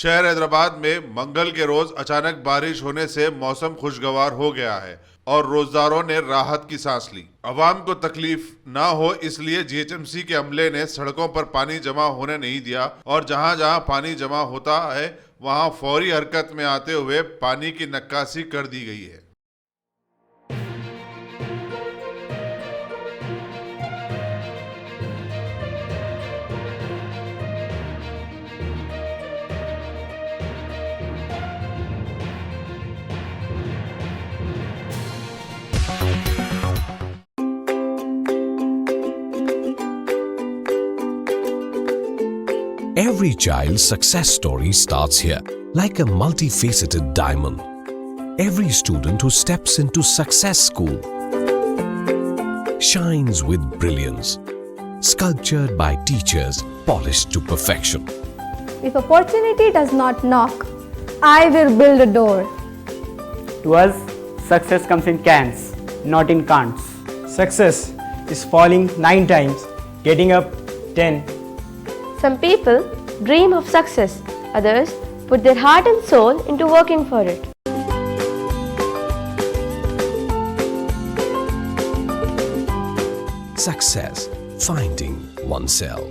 शहर हैदराबाद में मंगल के रोज अचानक बारिश होने से मौसम खुशगवार हो गया है और रोजदारों ने राहत की सांस ली। अवाम को तकलीफ ना हो इसलिए जीएचएमसी के अमले ने सड़कों पर पानी जमा होने नहीं दिया और जहां जहां पानी जमा होता है वहां फौरी हरकत में आते हुए पानी की निकासी कर दी गई है। Every child's success story starts here, like a multifaceted diamond. Every student who steps into Success School shines with brilliance, sculptured by teachers polished to perfection. If opportunity does not knock, I will build a door. To us, success comes in cans, not in can'ts. Success is falling 9 times, getting up 10. Some people dream of success, others put their heart and soul into working for it. Success, finding oneself.